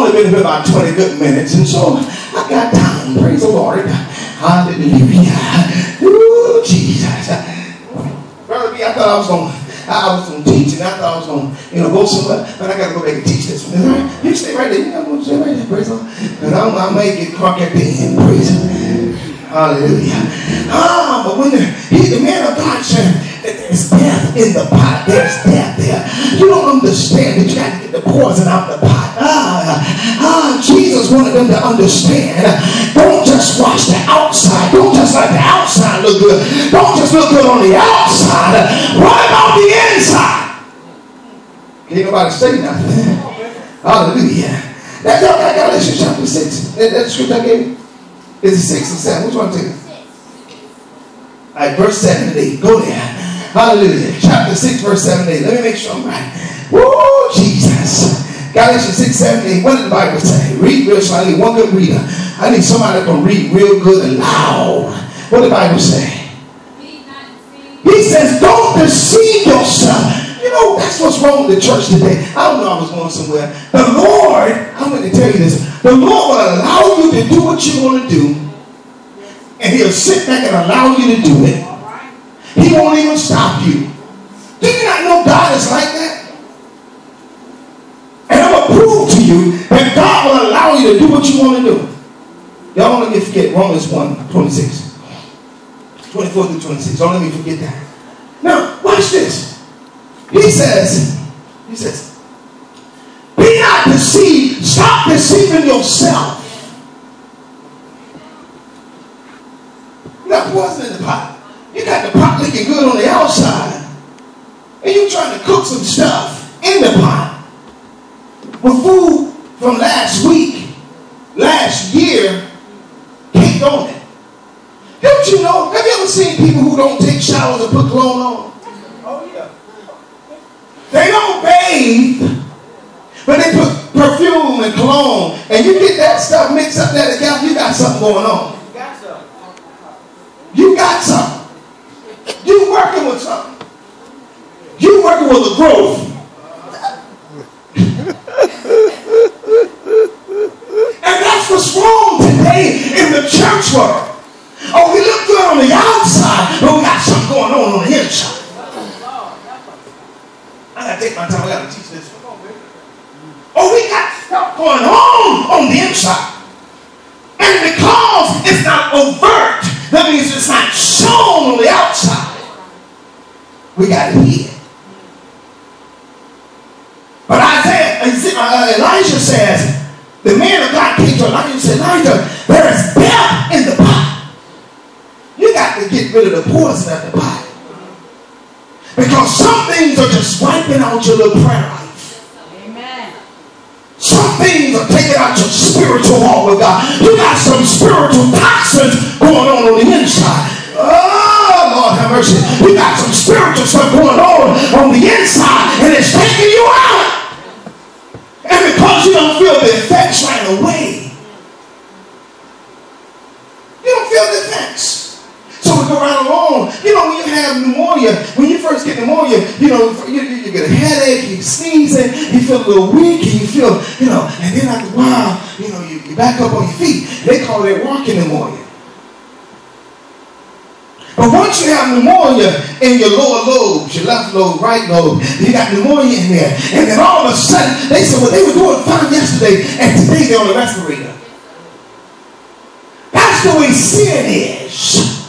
only been here about 20 good minutes, and so I got time. Praise the Lord. Hallelujah. Ooh, Jesus. Brother B, I thought I was going to teach, and I thought I was going to, go somewhere, but I got to go back and teach this one. Right? You stay right there. I'm going to stay right there. Praise the Lord. Because I may get crunk at the end. Praise the Lord. Hallelujah. But when the man of God said that there's death in the pot, there's death there. You don't understand that you got to get the poison out the pot. Jesus wanted them to understand. Don't just watch the outside. Don't just let the outside look good. Don't just look good on the outside. What about the inside? Can't nobody say nothing. Hallelujah. That's all I got. Galatians chapter 6. That's the script I gave you. Is it 6 or 7? Which one is it? All right, verse 7 and 8. Go there. Hallelujah. Chapter 6, verse 7 and 8. Let me make sure I'm right. Woo, Jesus. Galatians 6, 7, 8. What did the Bible say? Read real slow. I need one good reader. I need somebody that can read real good and loud. What did the Bible say? He says, don't deceive yourself. You know, that's what's wrong with the church today. I don't know, I was going somewhere. The Lord, I'm going to tell you this. The Lord will allow you to do what you want to do. And he'll sit back and allow you to do it. He won't even stop you. Do you not know God is like that? And I'm going to prove to you that God will allow you to do what you want to do. Y'all don't let me forget Romans 1, 26. 24 through 26. Don't let me forget that. Now, watch this. He says, be not deceived. Stop deceiving yourself. You got poison in the pot. You got the pot looking good on the outside. And you're trying to cook some stuff in the pot with food from last week, last year, caked on it. Don't you know? Have you ever seen people who don't take showers and put cologne on? Oh, yeah. They don't bathe, but they put perfume and cologne, and you get that stuff mixed up there together, you got something going on. You got something. You working with something. You working with a growth. And that's what's wrong today in the church world. Oh, we look good on the outside, but we got something going on the inside. I gotta take my time. I gotta teach this. Oh, we got stuff going on the inside. And because it's not overt, that means it's not shown on the outside. We got to hear. But Elijah says, the man of God came to Elijah and said, Elijah, there is death in the pot. You got to get rid of the poison at the pot. Because some things are just wiping out your little prayer life. Amen. Some things are taking out your spiritual walk with God. You got some spiritual toxins going on the inside. Oh, Lord have mercy. You got some spiritual stuff going on the inside, and it's taking you out. And because you don't feel the effects right away, you don't feel the effects. So we go right along. You know, when you have pneumonia, when you first get pneumonia, you know, you get a headache, you sneezing, you feel a little weak, and you feel, you know, and then after a while, you know, you back up on your feet. They call it walking pneumonia. But once you have pneumonia in your lower lobes, your left lobe, right lobe, you got pneumonia in there. And then all of a sudden, they said, well, they were doing fine yesterday, and today they're on the respirator. That's the way sin is.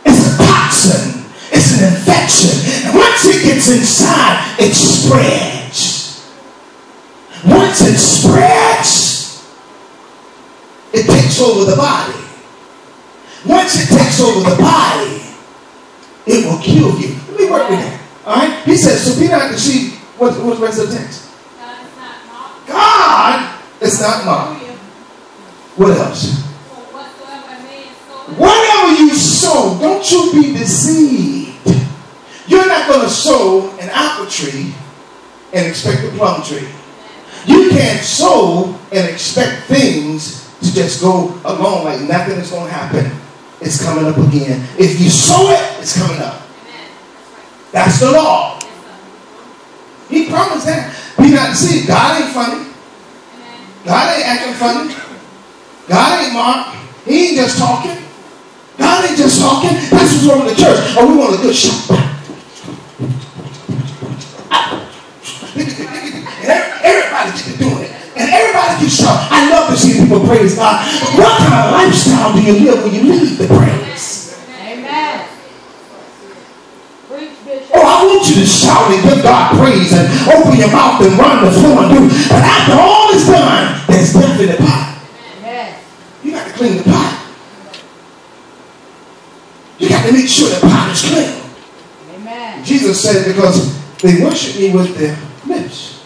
It's a toxin. It's an infection. And once it gets inside, it spreads. Once it spreads, it takes over the body. Once it takes over the body, it will kill you. Let me work with that. All right? He says, so be not deceived. What's the rest of the text? God is not mocked. What else? Whatever you sow, don't you be deceived. You're not going to sow an apple tree and expect a plum tree. You can't sow and expect things to just go along like nothing is going to happen. It's coming up again. If you sow it, it's coming up. That's the law. He promised that. Be not deceived. God ain't funny. God ain't acting funny. God ain't Mark. He ain't just talking. God ain't just talking. That's what's wrong with the church. Oh, we want a good shot. Everybody keeps doing it. And everybody keeps shouting. I love to see people praise God. What kind of lifestyle do you live when you lead the praise? Amen. Oh, I want you to shout and give God praise and open your mouth and run the floor and do. But after all is done, there's death in the pot. Amen. You got to clean the pot. You got to make sure the pot is clean. Amen. Jesus said, because they worship me with their lips,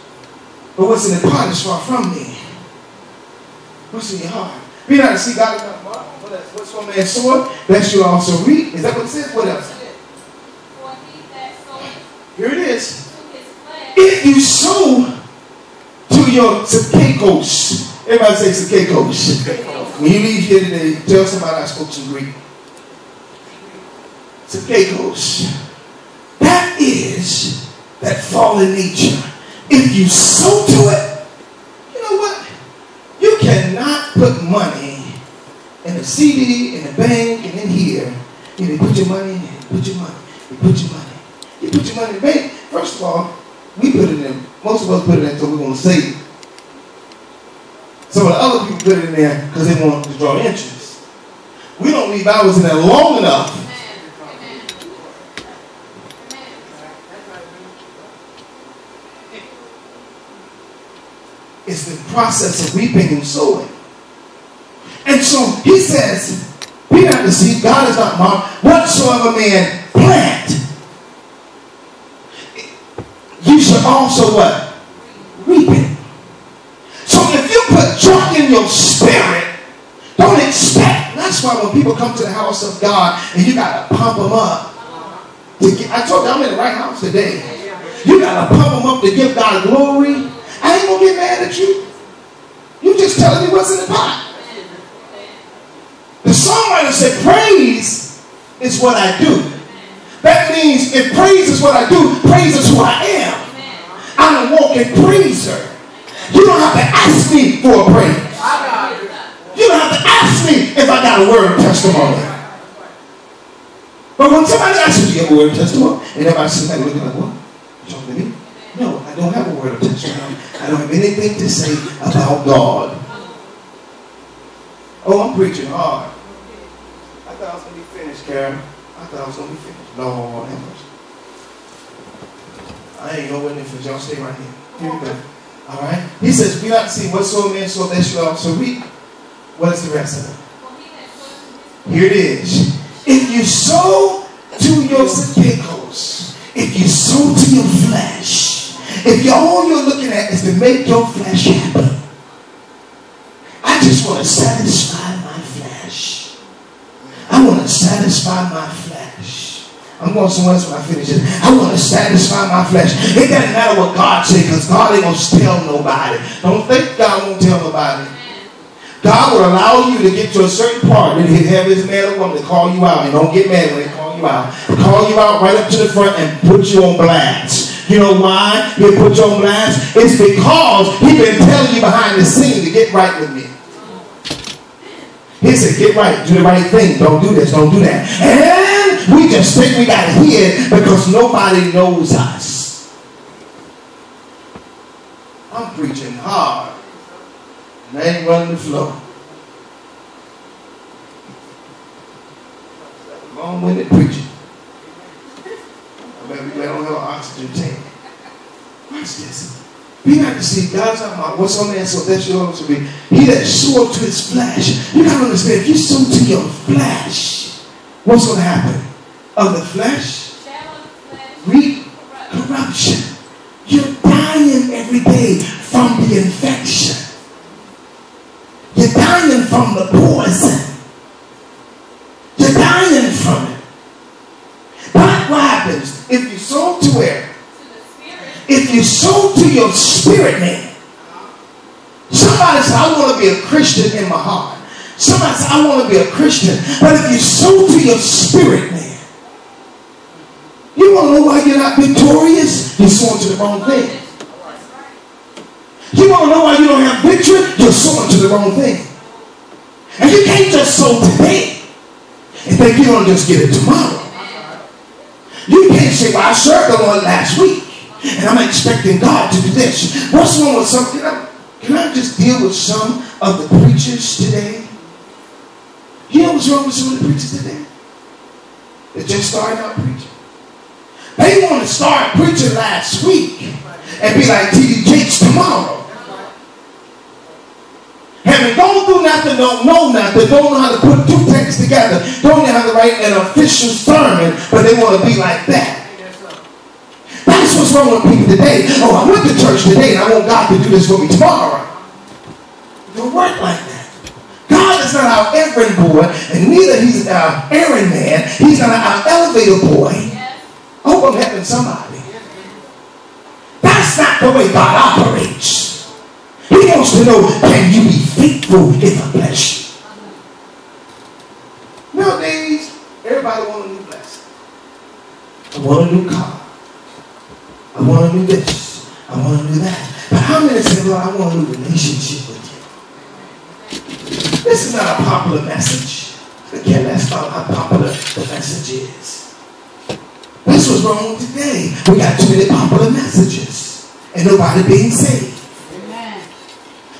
but what's in the pot is far from me. What's in your heart? Be not to see God is not marked. What's one man's sword, that shall also reap. Is that what it says? What else? Here it is. If you sow to your sakekos, everybody say sakekos. When you leave here today, tell somebody I spoke some Greek. Sakekos. That is that fallen nature. If you sow to it, you know what? You cannot put money in a CD, in a bank, and in here. You put your money in here, put your money, you put your money. You put your money in the bank. First of all, we put it in. Most of us put it in until we want to save it. Some of the other people put it in there because they want to draw interest. We don't leave ours in there long enough. It's the process of reaping and sowing. And so he says, be not deceived, God is not mocked. Whatsoever man plant, you should also what? Reap it. So if you put junk in your spirit, don't expect. That's why when people come to the house of God and you got to pump them up. I told you I'm in the right house today. You got to pump them up to give God glory. I ain't going to get mad at you. You just telling me what's in the pot. The songwriter said praise is what I do. That means if praise is what I do, praise is who I am. I'm a walking praiser. You don't have to ask me for a praise. You don't have to ask me if I got a word of testimony. But when somebody asks you, do you have a word of testimony? And everybody says, like, looking like, what? You talking to me? No, I don't have a word of testimony. I don't have anything to say about God. Oh, I'm preaching hard. I thought I was going to be finished, Karen. I thought I was going to be finished. Lord have mercy. I ain't nowhere near finished. Y'all stay right here. Here we go. All right? He says, be not deceived. Whatsoever man sow, that shall also reap. What is the rest of it? Here it is. If you sow to your sakekos, if you sow to your flesh, if all you're looking at is to make your flesh happy, I just want to satisfy my flesh. I want to satisfy my flesh. I'm going somewhere else when I finish it. I want to satisfy my flesh. It doesn't matter what God says, because God ain't going to tell nobody. Don't think God won't tell nobody. God will allow you to get to a certain part and he'll have his man or woman to call you out. And don't get mad when they call you out. Call you out right up to the front and put you on blast. You know why he'll put you on blast? It's because he's been telling you behind the scene to get right with me. He said, get right, do the right thing. Don't do this, don't do that. And we just think we got to hear it because nobody knows us. I'm preaching hard. And I ain't running the floor. Long-winded preaching. I don't have an oxygen tank. Watch this. Be not deceived. God's talking about what's on there, so that should also be. He that soweth to his flesh. You got to understand, if you sow to your flesh, what's going to happen? Of the flesh, reap corruption. You're dying every day from the infection. You're dying from the poison. You're dying from it. But what happens if you sow to where? If you sow to your spirit man. Somebody said, I want to be a Christian in my heart. Somebody said, I want to be a Christian. But if you sow to your spirit man, you want to know why you're not victorious? You're sowing to the wrong thing. You want to know why you don't have victory? You're sowing to the wrong thing. And you can't just sow today and think you're going to just get it tomorrow. You can't say, well, I served the Lord last week and I'm expecting God to do this. What's wrong with something? Can I just deal with some of the preachers today? You know what's wrong with some of the preachers today? They're just starting out preaching. They want to start preaching last week and be like T.D. Jakes tomorrow. Haven't gone through nothing, don't know nothing, don't know how to put two texts together, don't know how to write an official sermon, but they want to be like that. That's what's wrong with people today. Oh, I went to church today and I want God to do this for me tomorrow. It don't work like that. God is not our errand boy, and neither he's our errand man. He's not our elevator boy. I hope I'm helping somebody. That's not the way God operates. He wants to know, can you be faithful if I bless you? Nowadays, everybody wants a new blessing. I want a new car. I want to do this. I want to do that. But how many say, Lord, I want a new relationship with you? This is not a popular message. Again, that's not how popular the message is. That's what's wrong today. We got too many popular messages and nobody being saved. Amen.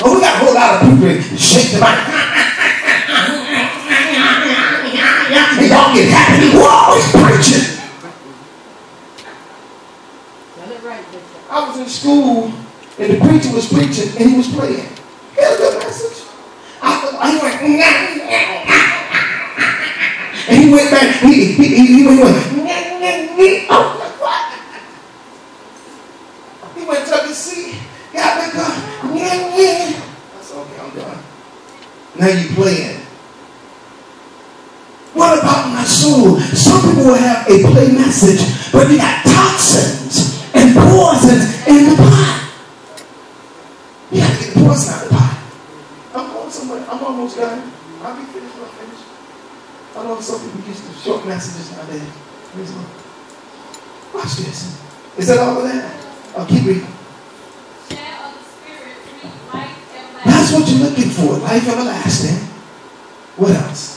Oh, we got a whole lot of people that shake the mic. And y'all get happy. Whoa, he's preaching. I was in school and the preacher was preaching and he was playing. He had a good message. I went, and he went back, he went, what? He went to the seat, got back up, I said, okay, I'm done. Now you playing. What about my soul? Some people will have a play message, but they got toxins and poisons in the pot. You got to get the poison out of the pot. I'm going somewhere. I'm almost done. I'll be finished when I finish. I know some people get the short messages nowadays. Watch this. Is that all of that? I'll keep reading. That's what you're looking for. Life everlasting. What else?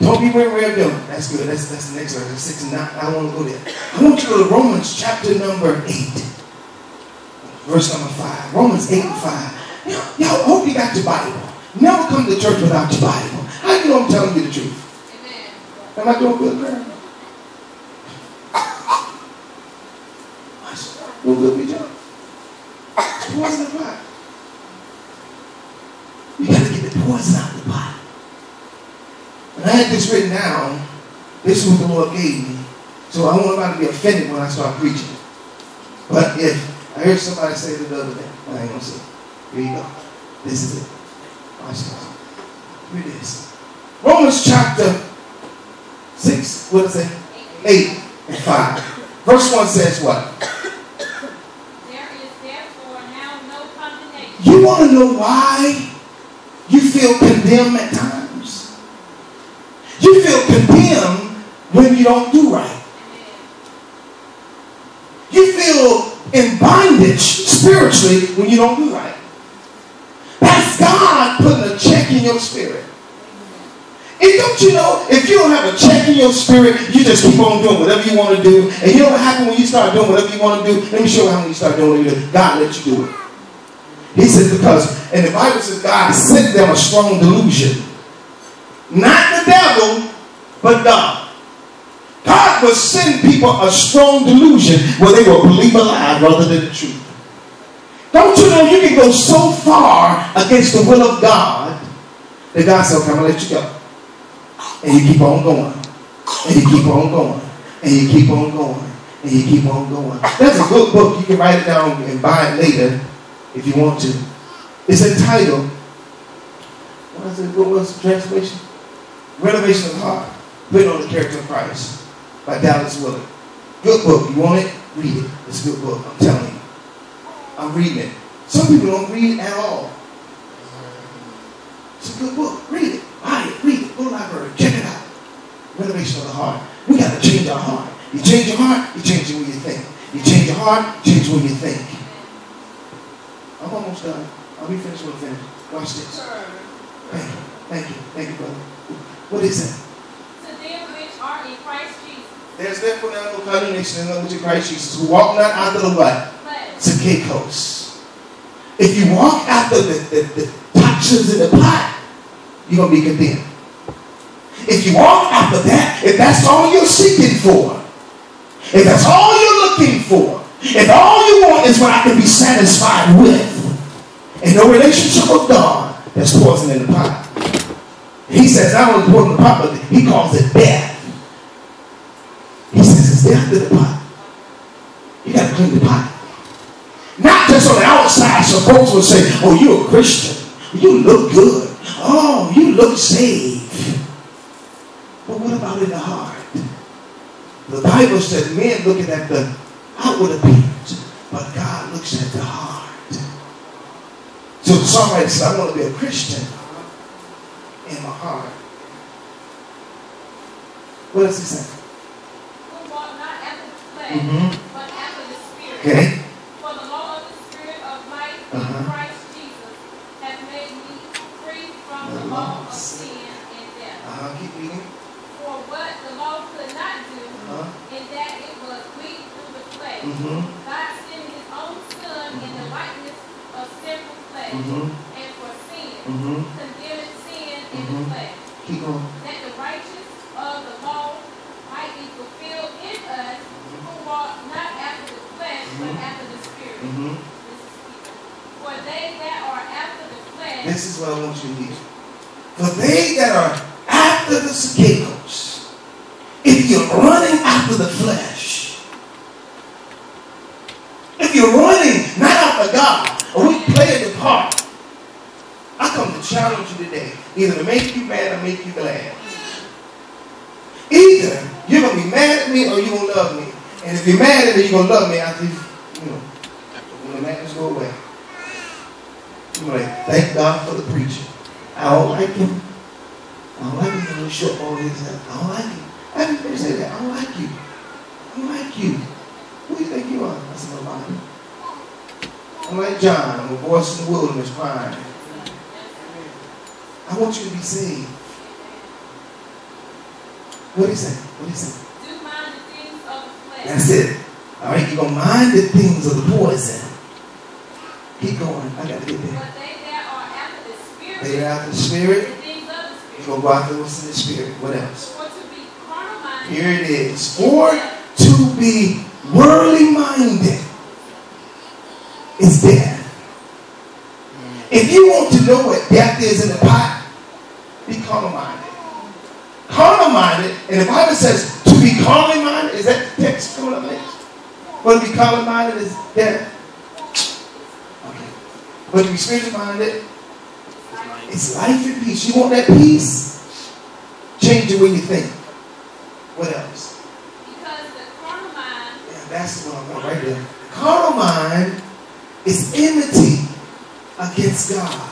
Don't be weary of doing. That's good. That's the next verse. 6 and 9. I want to go there. I want you to go to Romans chapter number 8. Verse number 5. Romans 8 and 5. Y'all hope you got your Bible. Never come to church without your Bible. How do you know I'm telling you the truth? Amen. Am I doing good, girl? Doing good, be John. It's poison in the pot. You got to get the poison out of the pot. And I had this written down. This is what the Lord gave me. So I want everybody to be offended when I start preaching. But if I heard somebody say it the other day, I ain't going to say it. Here you go. This is it. Watch this. Read this. Romans chapter 6, what does it say? 8 and 5. Verse 1 says what? There is therefore now no condemnation. You want to know why you feel condemned at times? You feel condemned when you don't do right. You feel in bondage spiritually when you don't do right. That's God putting a check in your spirit. And don't you know, if you don't have a check in your spirit, you just keep on doing whatever you want to do. And you know what happens when you start doing whatever you want to do? Let me show you how when you start doing what you do. God lets you do it. He says because, and the Bible says God sent them a strong delusion. Not the devil, but God. God will send people a strong delusion where they will believe a lie rather than the truth. Don't you know you can go so far against the will of God that God says, okay, I'm going to let you go. And you keep on going. And you keep on going. And you keep on going. And you keep on going. That's a good book. You can write it down and buy it later if you want to. It's entitled, what is it? What was the translation? Renovation of the Heart. Putting on the Character of Christ by Dallas Willard. Good book. You want it? Read it. It's a good book. I'm telling you. I'm reading it. Some people don't read it at all. It's a good book. Read it. Buy it. Read it. Go to the library. Check it out. Renovation of the heart. We got to change our heart. You change your heart, you change the way you think. You change your heart, change the way you think. almost done. I'll be finished when I finish. Watch this. Thank you. Thank you. Thank you, brother. What is that? To them which are in Christ Jesus. There's therefore now no condemnation in them which are in Christ Jesus, who walk not after the what? Sakekos. If you walk after the toxins in the pot, you're going to be condemned. If you walk after that, if that's all you're seeking for, if that's all you're looking for, if all you want is what I can be satisfied with, and no relationship with God, that's poison in the pot. He says not only poison in the pot, but he calls it death. He says it's death in the pot. You got to clean the pot. Not just on the outside, so folks will say, oh, you're a Christian. You look good. Oh, you look saved. But what about in the heart? The Bible says men looking at the outward appearance, but God looks at the heart. So the songwriter said, I want to be a Christian in my heart. What does he say? Who walk not after the flesh, but after the Spirit. Okay. For the law of the Spirit of life in Christ Jesus has made me free from the law of sin and death. Keep reading. For what the law could not do, in that it was weak through the flesh, God sent his own Son in the likeness of sinful flesh, and for sin, condemned sin in the flesh, Keep going. that the righteous of the law might be fulfilled in us, who walk not after the flesh, but after the Spirit. This is Peter. For they that are after the flesh. This is what I want you to hear. For they that are after the scapegoats, if you're running after the flesh, if you're running not after God, or we play the part, I come to challenge you today, either to make you mad or make you glad. Either you're going to be mad at me or you're going to love me. And if you're mad at me, you're going to love me after, when the madness go away. You're like, thank God for the preacher. I don't like him. I don't like him when he short all his head. I don't like him. I didn't even say that. I don't like you. I don't like you. Who do you think you are? I said, nobody. I'm like John. I'm a voice in the wilderness crying. I want you to be saved. What is that? What is that? Do mind the things of the flesh. That's it. All right, you're going to mind the things of the poison. Keep going. I got to get there. But they that are after the Spirit. They are after the Spirit. The things of the Spirit. You're going to go after what's in the Spirit. What else? For to be carnal minded. Here it is. For to be worldly minded is death. If you want to know what death is in the pot, be carnal minded. Carnal minded, and the Bible says to be carnally minded, is that the text coming up next? But to be carnal minded is death. Okay. But to be spiritual minded, it's life and peace. You want that peace? Change the way you think. What else? Because the carnal mind. Yeah, that's what I want right there. The carnal mind is enmity against God.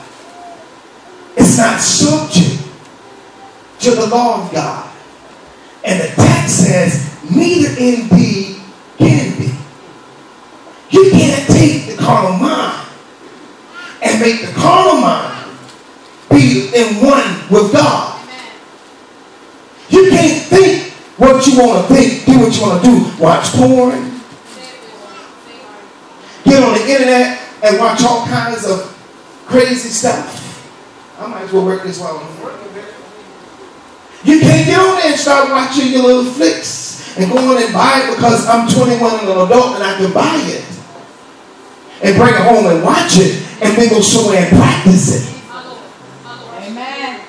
It's not subject to the law of God. And the text says, neither indeed can be. You can't take the carnal mind and make the carnal mind be in one with God. Amen. You can't think what you want to think, do what you want to do. Watch porn, get on the internet and watch all kinds of crazy stuff. I might as well work this while I'm working. You can't get on there and start watching your little flicks and go on and buy it because I'm 21 and an adult and I can buy it. And bring it home and watch it and then go somewhere and practice it. Amen.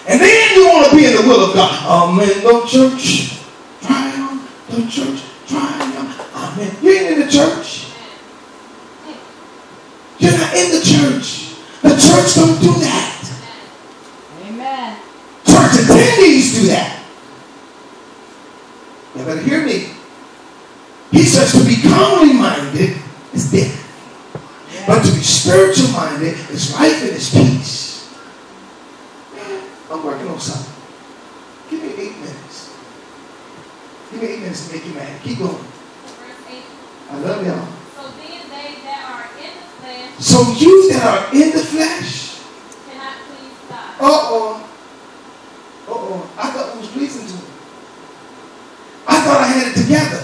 And then you want to be in the will of God. Amen. Go church. Try on. Go church. Try on. Amen. You ain't in the church. You're not in the church. The church don't do that. Amen. Church attendees do that. You better hear me. He says to be carnally minded is death. Yeah. But to be spiritual minded is life and is peace. Man, I'm working on something. Give me 8 minutes. Give me 8 minutes to make you mad. Keep going. Verse 8. I love y'all. So then So you that are in the flesh cannot please God. I thought it was pleasing to him. I thought I had it together.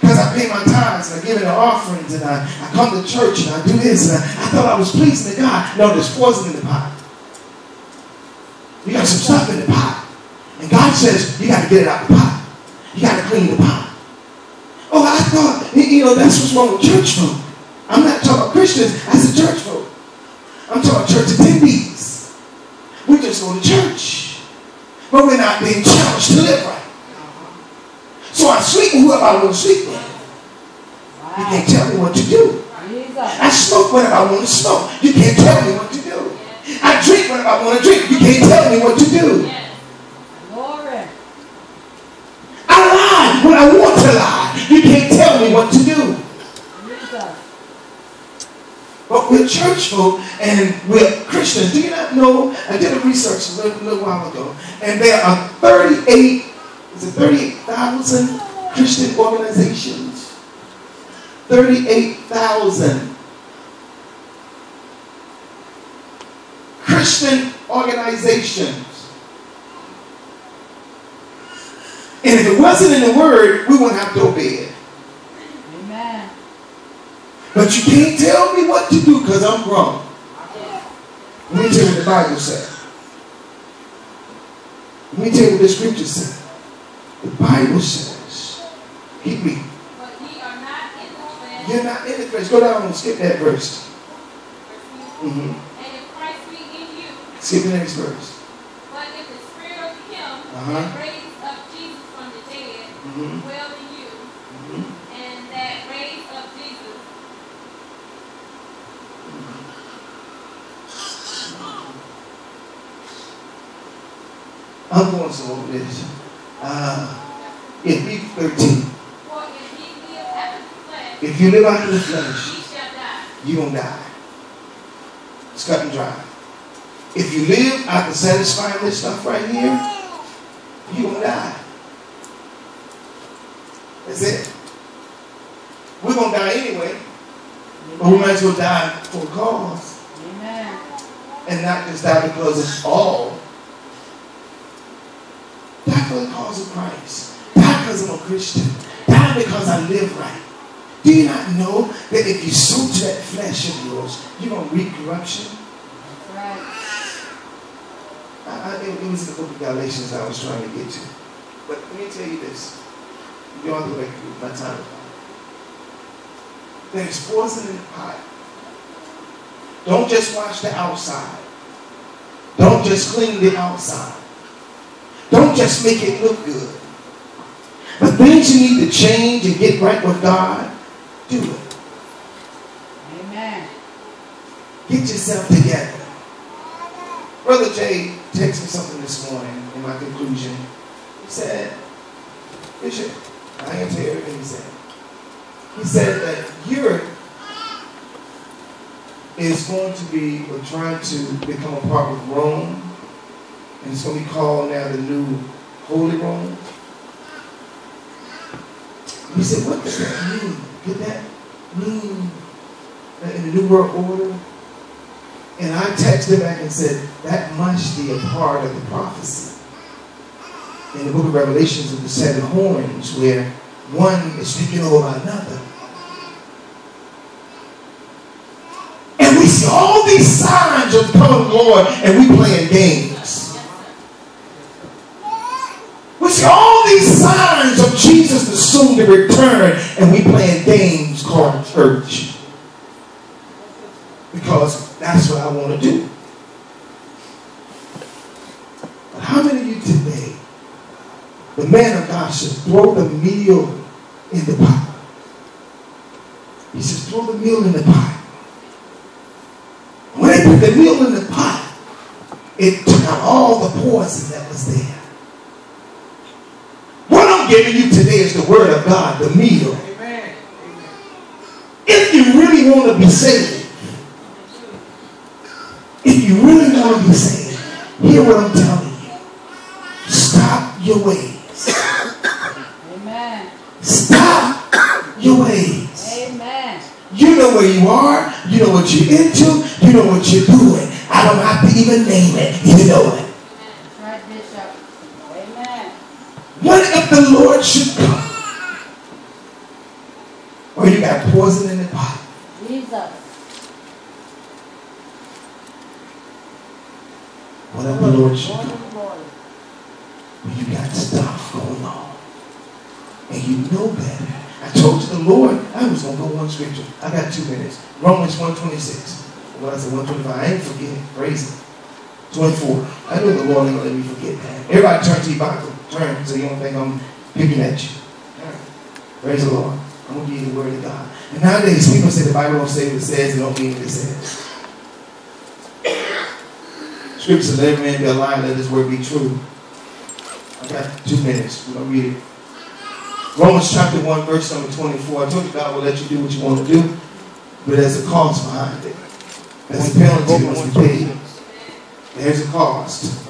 Because I pay my tithes and I give in the offerings and I come to church and I do this and I thought I was pleasing to God. No, there's poison in the pot. You got some stuff in the pot. And God says, you got to get it out of the pot. You got to clean the pot. Oh, I thought, that's what's wrong with church folk. I'm not talking about Christians as a church folk. I'm talking about church attendees. We just go to church. But we're not being challenged to live right. So I sleep with whoever I want to sleep with. Wow. You can't tell me what to do. I smoke whenever I want to smoke. You can't tell me what to do. I drink whenever I want to drink. You can't tell me what to do. I lie when I want to lie. You can't tell me what to do. But we're church folk and we're Christians. Do you not know? I did a research a little while ago, and there are 38,000 Christian organizations. 38,000 Christian organizations. And if it wasn't in the Word, we wouldn't have to obey it. Amen. But you can't tell me what to do because I'm grown. Let me tell you what the Bible says. Let me tell you what the scripture says. The Bible says, keep reading. But ye are not in the flesh. You're not in the flesh. Go down and skip that verse. And if Christ be in you. Skip the next verse. But if the Spirit of Him that raised up Jesus from the dead dwell in you, and that raised up Jesus. I'm going some over this. In Luke 13. For if ye live after the flesh, if you live after the flesh, ye shall die. you're going to die. It's cut and dry. If you live after satisfying this stuff right here, you're going to die. That's it. We're going to die anyway. But we might as well die for a cause. Amen. And not just die because it's all. Die for the cause of Christ. Die because I'm a Christian. Die because I live right. Do you not know that if you sow to that flesh of yours, you're going to reap corruption? That's right. It was in the book of Galatians I was trying to get to. But let me tell you this. You don't have to wait my time. There's poison in the pot. Don't just wash the outside. Don't just clean the outside. Don't just make it look good. The things you need to change and get right with God, do it. Amen. Get yourself together. Brother Jay texted me something this morning in my conclusion. He said, Bishop, I am to hear everything he said. He said that Europe is going to be, or trying to become a part of Rome. And it's going to be called now the new Holy Rome. He said, what does that mean? Could that mean that in the New World Order? And I texted back and said, that must be a part of the prophecy. In the book of Revelations of the seven horns, where one is speaking over another. And we see all these signs of the coming of the Lord, and we playing games. We see all these signs of Jesus the soon to return, and we playing games called church. Because that's what I want to do. But how many of you today, the man of God should throw the meal in the pot? He says, throw the meal in the pot. When they put the meal in the pot, it took out all the poison that was there. What I'm giving you today is the word of God, the meal. Amen. If you really want to be saved, if you really want to be saved, hear what I'm telling you. Stop your ways. Amen. Stop your ways. Amen. You know know where you are. You know what you're into. You know what you're doing. I don't have to even name it. You know it. That's right, Bishop. Amen. What if the Lord should come? Or you got poison in the pot? Jesus. What if the Lord should come? Well, you got stuff going on. And you know better. I told you the Lord, I was going to go one scripture. I got 2 minutes. Romans 1:26. Well, I said 1:25. I ain't forgetting. Praise Him. 24. I know the Lord ain't going to let me forget that. Everybody turn to your Bible. Turn so you don't think I'm picking at you. Turn. Praise the Lord. I'm going to give you the word of God. And nowadays, people say the Bible don't say what it says. It don't mean what it says. Scripture says, let every man be a liar, let his word be true. I got 2 minutes. We're going to read it. Romans chapter 1, verse number 24. I told you God will let you do what you want to do, but there's a cost behind it. There's a penalty that must be paid. There's a cost.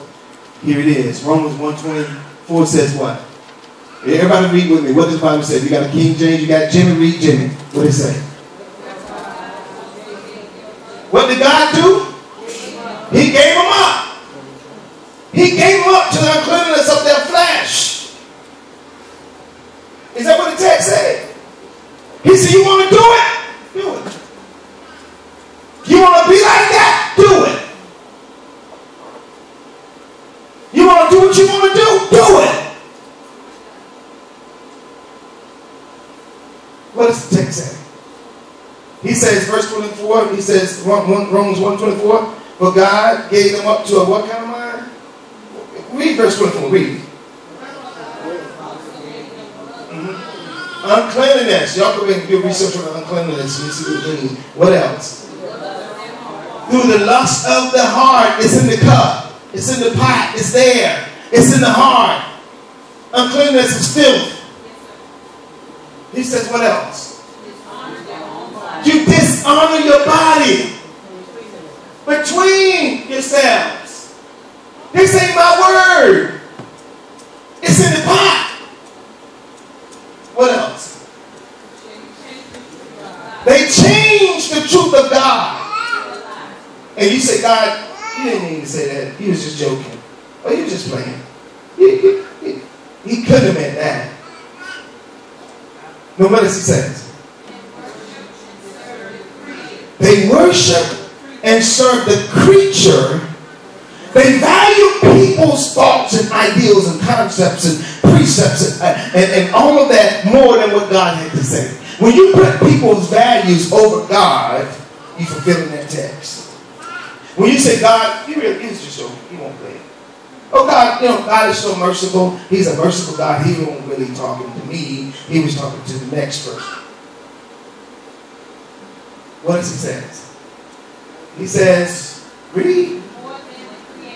Here it is. Romans 1:24 says what? Everybody read with me. What does the Bible say? You got a King James, you got Jimmy, read Jimmy. What does it say? What did God do? He gave them up. He gave them up to the uncleanness of their flesh. Is that what the text said? He said, you want to do it? Do it. You want to be like that? Do it. You want to do what you want to do? Do it. What does the text say? He says, verse 24, he says, Romans 1:24, for God gave them up to a what kind of mind? Read verse 24, read. Uncleanliness. Y'all go and do research on uncleanliness and see what it means. What else? Through the lust of the heart. It's in the cup. It's in the pot. It's there. It's in the heart. Uncleanness is filth. He says what else? You dishonor your body between yourselves. This ain't my word. It's in the pot. What else? They changed the truth of God. And you say, God, you didn't mean to say that. He was just joking. Or he was just playing. He couldn't have meant that. No, what does he say? They worship and serve the creature. They value people's thoughts and ideals and concepts and precepts and all of that more than what God had to say. When you put people's values over God, you're fulfilling that text. When you say, God, he's just joking. He won't play it. Oh, God, God is so merciful. He's a merciful God. He wasn't really talking to me. He was talking to the next person. What does he say? He says, read.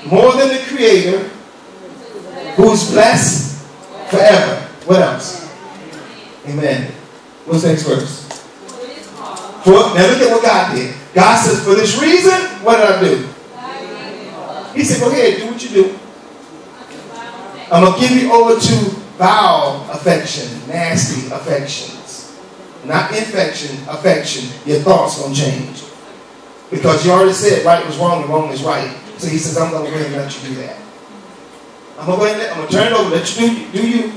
More than the Creator, who's blessed forever. What else? Amen. What's the next verse? Now look at what God did. God says, for this reason, what did I do? He said, go ahead, do what you do. I'm going to give you over to vile affection, nasty affections. Not infection, affection. Your thoughts going to change. Because you already said right was wrong and wrong is right. So he says, I'm going to go ahead and let you do that. I'm going to turn it over, let you do you.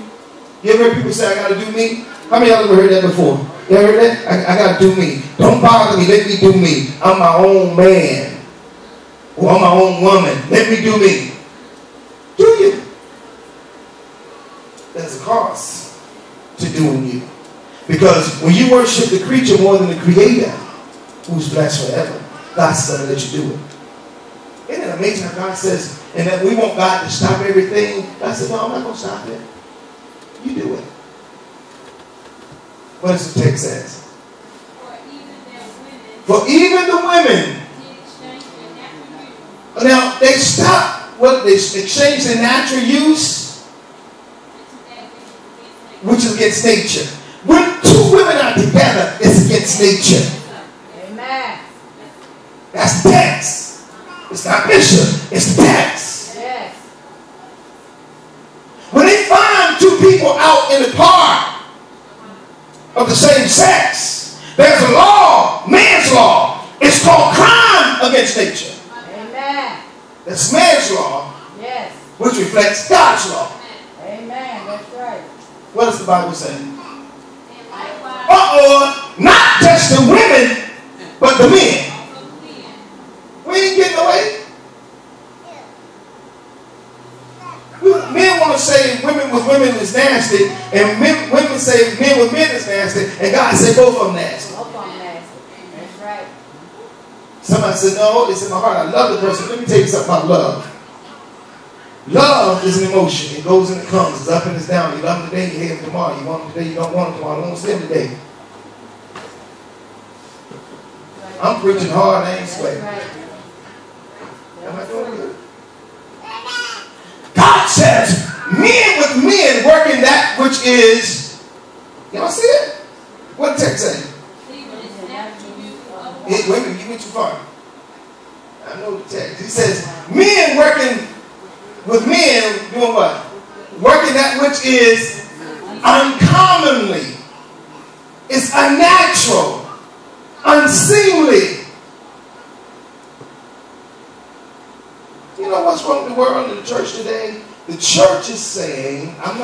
You ever heard people say, I got to do me? How many of y'all ever heard that before? You ever heard that? I got to do me. Don't bother me, let me do me. I'm my own man. Or I'm my own woman. Let me do me. Do you? There's a cost to doing you. Because when you worship the creature more than the Creator, who's blessed forever, God's going to let you do it. Isn't it amazing how God says, and that we want God to stop everything? God said, no, I'm not going to stop it. You do it. What does the text say? For even the women. Now, they stop what they exchange their natural use, which is against nature. When two women are together, it's against nature. Amen. That's the text. It's not bishop, it's the text. Yes. When they find two people out in the park of the same sex, there's a law. Man man's law. It's called crime against nature. Amen. That's man's law, Yes. which reflects God's law. Amen. That's right. What does the Bible say? And likewise, Not just the women, but the men. also the men. We ain't getting away. Men want to say women with women is nasty, and women say men with men is nasty, and God said both of them nasty. Both of them nasty. That's right. Somebody said, no, it's in my heart. I love the person. Let me tell you something about love. Love is an emotion. It goes and it comes. It's up and it's down. You love them today, you hate them tomorrow. You want them today, you don't want them tomorrow. I don't want to see them today. I'm preaching hard, I ain't That's sweating. right. Am I doing good? God says, men with men working that which is, y'all see it? What the text say? Even is natural use of Wait a minute, you went too far. I know the text. He says, men working with men doing what? Working that which is uncommonly. It's unnatural. Unseemly. You know what's wrong with the world and the church today? The church is saying, I'm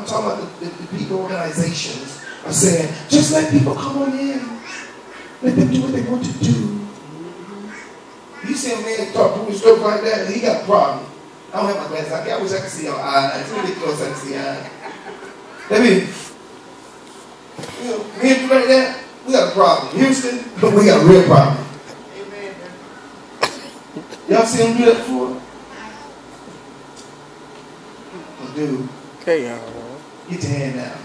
talking about the people organizations are saying, just let people come on in. Let them do what they want to do. You see a man talk to stuff like that, he got a problem. I don't have my glasses. I wish I could see your eyes. It's really close I can see your eyes. Let me, men do like that, we got a problem. Houston, we got a real problem. Y'all see him do that before? Oh, dude. Okay, y'all. Get your hand down.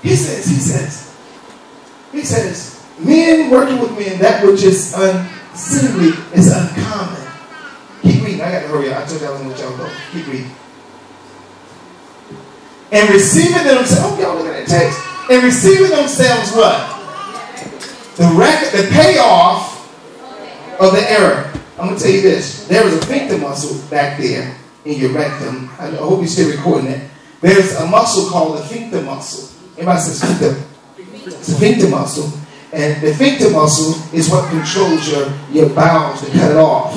He says, men working with men, that which is unseemly is uncommon. Keep reading. I got to hurry up. I told you I was going to let y'all go. Keep reading. And receiving themselves, oh, y'all look at that text. And receiving themselves what? The payoff of the error. I'm going to tell you this. There is a sphincter muscle back there in your rectum. I hope you're still recording it. There's a muscle called the sphincter muscle. Everybody says sphincter. It's a sphincter muscle. And the sphincter muscle is what controls your bowels to cut it off.